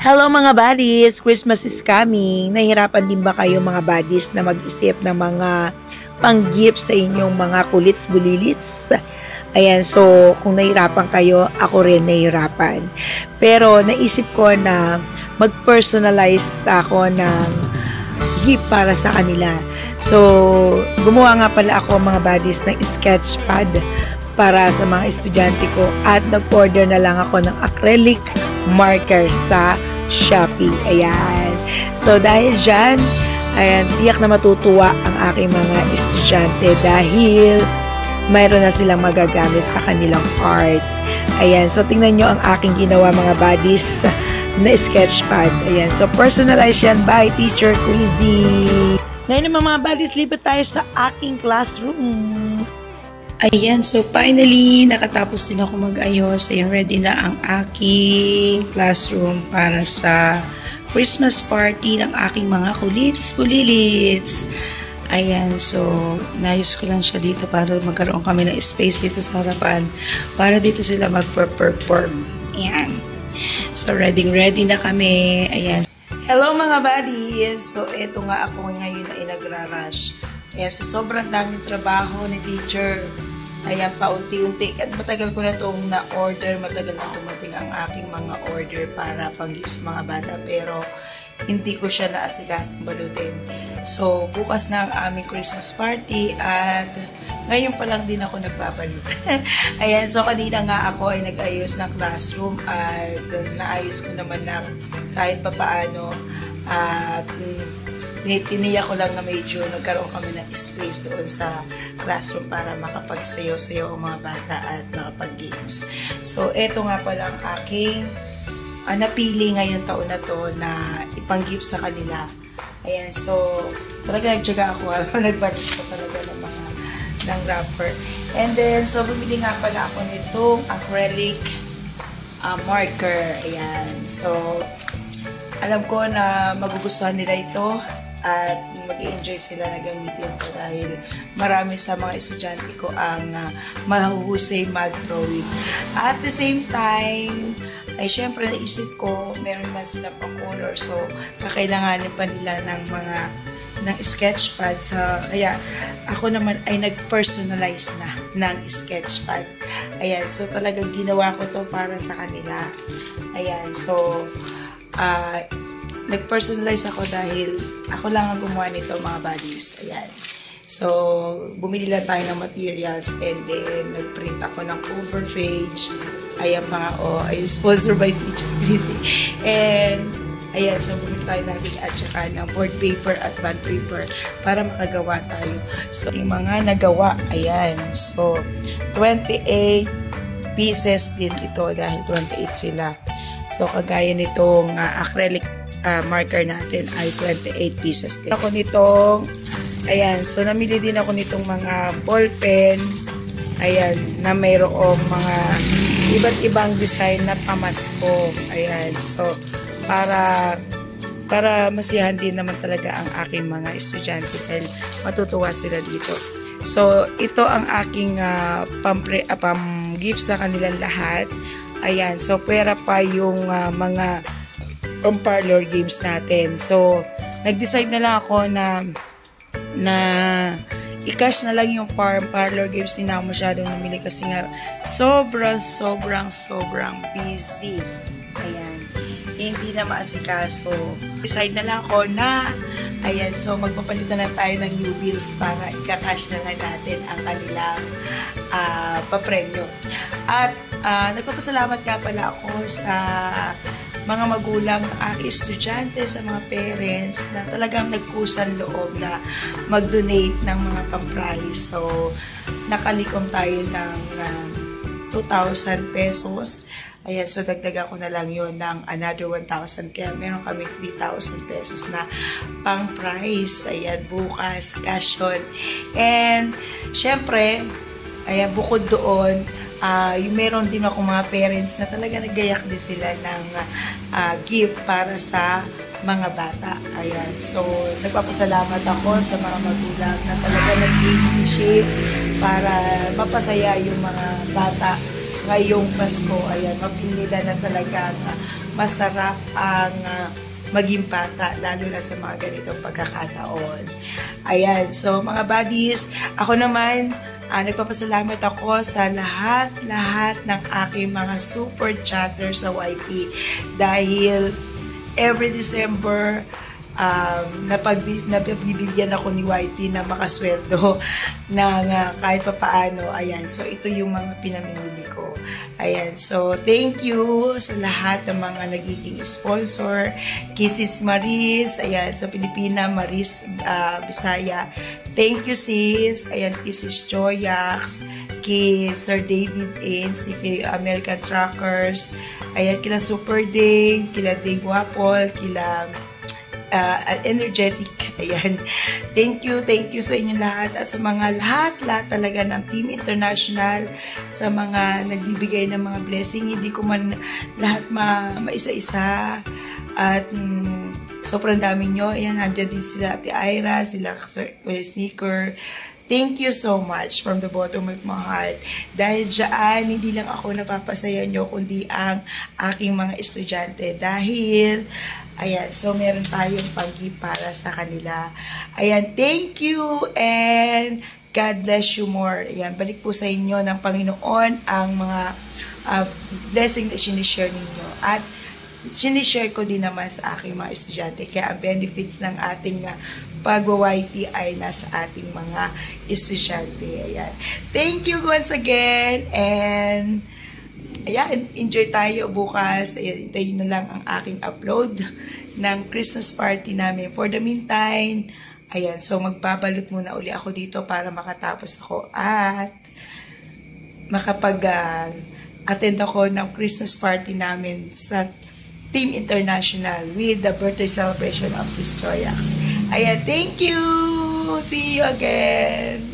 Hello mga buddies! Christmas is coming. Nahihirapan din ba kayo mga buddies na mag-isip ng mga pang-gift sa inyong mga kulits-bulilits? Ayan, so kung nahihirapan kayo, ako rin nahihirapan. Pero naisip ko na mag-personalize ako ng gift para sa kanila. So, gumawa nga pala ako mga buddies ng sketch pad para sa mga estudyante ko at nag-order na lang ako ng acrylic marker sa Shopee. Ayan. So, dahil dyan, ayan, tiyak na matutuwa ang aking mga estudyante dahil mayroon na silang magagamit sa kanilang art. Ayan. So, tingnan nyo ang aking ginawa mga buddies na sketchpad. Ayan. So, personalize yan by Teacher Quizzy. Ngayon naman mga buddies, lipat tayo sa aking classroom. Ayan, so finally, nakatapos din ako mag-ayos. Ayan, ready na ang aking classroom para sa Christmas party ng aking mga kulits-pulilits. Ayan, so nayos ko lang siya dito para magkaroon kami ng space dito sa harapan para dito sila mag-perform. Ayan. So, ready na kami. Ayan. Hello mga buddies! So, eto nga ako ngayon ay nagra-rush. Ayan, sa sobrang daming trabaho ni teacher, ayan, paunti-unti. At matagal ko na itong na-order, matagal na tumating ang aking mga order para pang-gift sa mga bata. Pero, hindi ko siya naasigasang balutin. So, bukas na ang aming Christmas party at ngayon pa lang din ako nagbabalut. Ayan, so kanina nga ako ay nag-ayos ng classroom at naayos ko naman na kahit papaano at tiniyak ko lang na medyo nagkaroon kami ng space doon sa classroom para makapagsayaw-sayaw ang mga bata at makapag-games. So, eto nga pala ang aking napili ngayong taon na to na ipang-gift sa kanila. Ayan, so talaga nagtyaga ako. Nagbalik ko talaga ng wrapper. And then, so bumili nga pala ako nitong acrylic marker. Ayan. So, alam ko na magugustuhan nila ito at mag-i-enjoy sila na gamitin ito dahil marami sa mga estudyante ko ang mahuhusay mag-drawing. At the same time, ay syempre naisip ko, meron man sila pang color. So, kakailanganin pa nila ng sketchpad. So, kaya ako naman ay nag-personalize na ng sketchpad. Ayan. So, talagang ginawa ko to para sa kanila. Ayan. So, nag-personalize ako dahil ako lang ang gumawa nito mga buddies. Ayan. So, bumili lang tayo ng materials and then nag-print ako ng cover page. Ayan mga ay sponsored by Teacher Quizzy. And ayan, so bumili tayo ng at saka ng board paper at bond paper para makagawa tayo. So, yung mga nagawa, ayan. So, 28 pieces din ito dahil 28 sila. So, kagaya nitong acrylic marker natin ay 28 pieces din. Ako nitong, ayan, so namili din ako nitong mga ball pen, ayan, na mayroong mga iba't ibang design na pamasko. Ayan, so, para masiyahan din naman talaga ang aking mga estudyante dahil matutuwa sila dito. So, ito ang aking pam-gift sa kanilang lahat. Ayan, so pwera pa yung mga parlor games natin. So, nag-decide na lang ako na i-cash na lang yung parlor games. Hindi na ako masyadong namili kasi nga sobrang busy. Ayan. Hindi na maasikaso. Decide na lang ako na ayan, so magpapalitan na tayo ng new bills para ika-cash na lang natin ang kanilang papremyo. At nagpapasalamat nga pala ako sa mga magulang ng aking estudyante, sa mga parents na talagang nagkusang loob na mag-donate ng mga pang-prize. So, nakalikom tayo ng 2,000 pesos. Ayan, so dagdagan ko na lang yun ng another 1,000. Kaya meron kami 3,000 pesos na pang-prize. Ayan, bukas, cash yun. And, syempre, ayan, bukod doon, yung meron din ako mga parents na talaga nagayak din sila ng gift para sa mga bata. Ayan. So, nagpapasalamat ako sa mga magulang na talaga nag-initiate para mapasaya yung mga bata ngayong Pasko. Ayan, mapili na talaga na masarap ang maging bata, lalo na sa mga ganitong pagkakataon. Ayan, so mga buddies, ako naman, nagpapasalamat ako sa lahat ng aking mga super chatter sa YT dahil every December, napagbibigyan ako ni YT na makasweldo na kahit pa paano. Ayan, so ito yung mga pinamimili ko. Ayan, so thank you sa lahat ng mga nagiging sponsor. Kisses Maris, ayan, sa Pilipina, Maris Bisaya. Thank you sis. Ayan, Kisses Joyax, kay Sir David Ains, kay American Truckers. Ayan, kila Super Dave, kila Dave Wapol, kila Energetic. Ayan. Thank you sa inyo lahat at sa mga lahat talaga ng Team International, sa mga nagbibigay ng mga blessing. Hindi ko man lahat maisa-isa at sobrang dami nyo. Ayan, nandiyan din sila Ate Ira, sila Sir Sneaker. Thank you so much from the bottom of my heart. Dahil dyan, hindi lang ako napapasaya nyo, kundi ang aking mga estudyante. Dahil, ayan, so meron tayong pag-gift para sa kanila. Ayan, thank you and God bless you more. Ayan, balik po sa inyo ng Panginoon ang mga blessing na sinishare ninyo. At sinishare ko din naman sa aking mga estudyante. Kaya ang benefits ng ating pag-YT ay nasa ating mga estudyante. Ayan. Thank you once again and ayan, enjoy tayo bukas. Ayan, hintayin na lang ang aking upload ng Christmas party namin. For the meantime, ayan, so magbabalot muna uli ako dito para makatapos ako at makapag-attend ako ng Christmas party namin sa Team International with the birthday celebration of Sis Joyax. Ayan, thank you! See you again!